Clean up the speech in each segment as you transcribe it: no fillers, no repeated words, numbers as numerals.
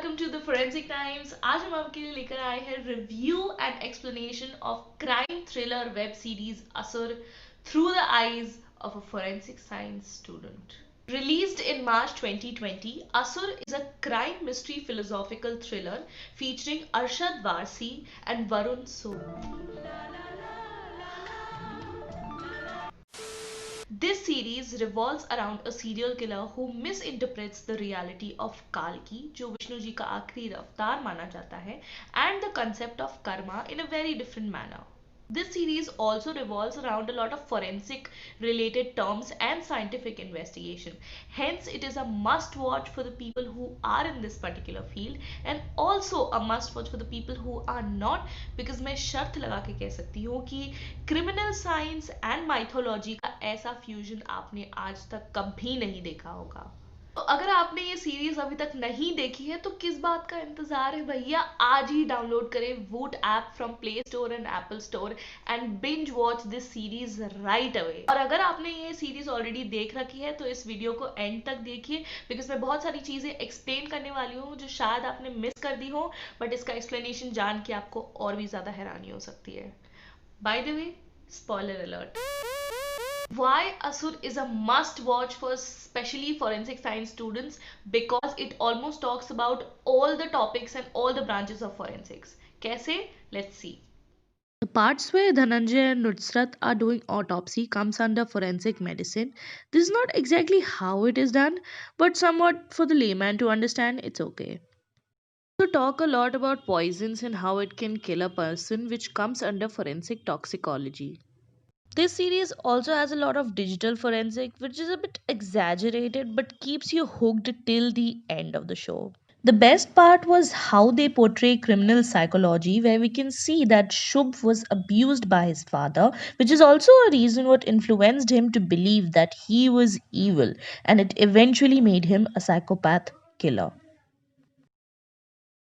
Welcome to the forensic times. आज हम आपके लिए लेकर आए हैं review and explanation of crime thriller web series Asur through the eyes of a forensic science student. Released in March 2020, Asur is a crime mystery philosophical thriller featuring Arshad Varsi and Varun Sood. This series revolves around a serial killer who misinterprets the reality of Kalki, जो विष्णु जी का आखिरी अवतार माना जाता है, and the concept of karma in a very different manner. This series also revolves around a lot of forensic related terms and scientific investigation. Hence, it is a must watch for the people who are in this particular field and also a must watch for the people who are not, because मैं शर्त लगा के कह सकती हूँ कि criminal science and mythology का ऐसा फ्यूजन आपने आज तक कभी नहीं देखा होगा। तो अगर आपने ये सीरीज अभी तक नहीं देखी है तो किस बात का इंतजार है भैया, आज ही डाउनलोड करें वूट app from play store and Apple store and binge watch this series right away. और अगर आपने ये सीरीज ऑलरेडी देख रखी है तो इस वीडियो को एंड तक देखिए, बिकॉज मैं बहुत सारी चीजें एक्सप्लेन करने वाली हूँ जो शायद आपने मिस कर दी हो, बट इसका एक्सप्लेनेशन जान के आपको और भी ज्यादा हैरानी हो सकती है। By the way, spoiler alert. Why Asur is a must watch for especially forensic science students, because it almost talks about all the topics and all the branches of forensics. Kaise? Let's see. The parts where Dhananjay and Nusrat are doing autopsy comes under forensic medicine. This is not exactly how it is done, but somewhat for the layman to understand, it's okay. To talk a lot about poisons and how it can kill a person, which comes under forensic toxicology. This series also has a lot of digital forensic, which is a bit exaggerated but keeps you hooked till the end of the show. The best part was how they portray criminal psychology, where we can see that Shubh was abused by his father, which is also a reason what influenced him to believe that he was evil, and it eventually made him a psychopath killer.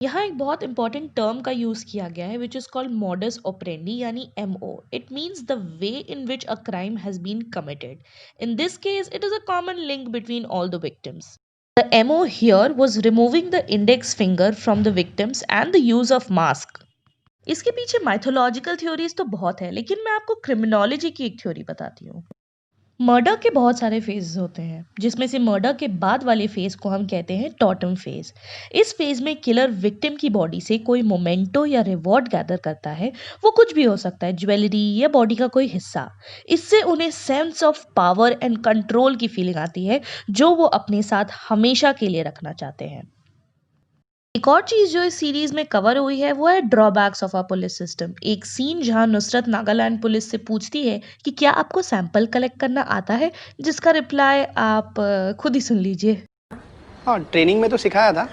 यहाँ एक बहुत important term का use किया गया है which is called modus operandi यानी MO. It means the way in which a crime has been committed. In this case, it is a common link between all the victims. The MO here was removing the index finger from the victims and the use of mask. इसके पीछे mythological theories तो बहुत है, लेकिन मैं आपको criminology की एक थ्योरी बताती हूँ। मर्डर के बहुत सारे फेजेस होते हैं, जिसमें से मर्डर के बाद वाले फेज को हम कहते हैं टॉटम फेज। इस फेज में किलर विक्टिम की बॉडी से कोई मोमेंटो या रिवॉर्ड गैदर करता है। वो कुछ भी हो सकता है, ज्वेलरी या बॉडी का कोई हिस्सा। इससे उन्हें sense of power and control की फीलिंग आती है, जो वो अपने साथ हमेशा के लिए रखना चाहते हैं। एक और चीज जो इस सीरीज में कवर हुई है वो है drawbacks of a police system. एक सीन जहां नुसरत नागालैंड पुलिस से पूछती है कि क्या आपको सैंपल कलेक्ट करना आता है, जिसका रिप्लाई आप खुद ही सुन लीजिए। हाँ, ट्रेनिंग में तो सिखाया था,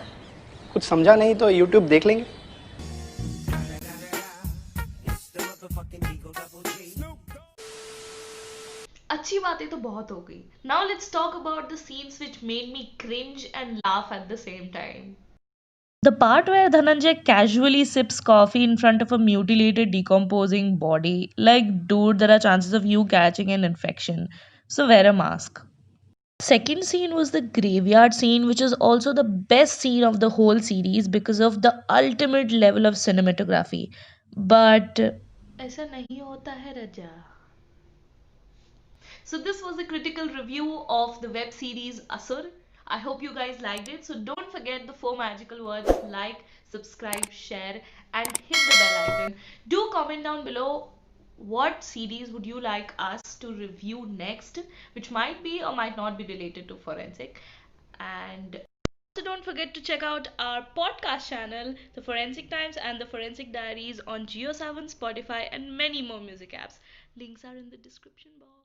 कुछ समझा नहीं तो यूट्यूब देख लेंगे। अच्छी बातें तो बहुत हो गई। Now let's talk about the scenes which made me cringe and laugh at the same time. The part where Dhananjay casually sips coffee in front of a mutilated, decomposing body. Like, dude, there are chances of you catching an infection. So wear a mask. Second scene was the graveyard scene, which is also the best scene of the whole series because of the ultimate level of cinematography. But ऐसा नहीं होता है रजा. So this was a critical review of the web series Asur. I hope you guys liked it. So don't forget the 4 magical words: like, subscribe, share, and hit the bell icon. Do comment down below what series would you like us to review next, which might be or might not be related to forensic. And also don't forget to check out our podcast channel, The Forensic Times and The Forensic Diaries, on JioSaavn, Spotify, and many more music apps. Links are in the description box.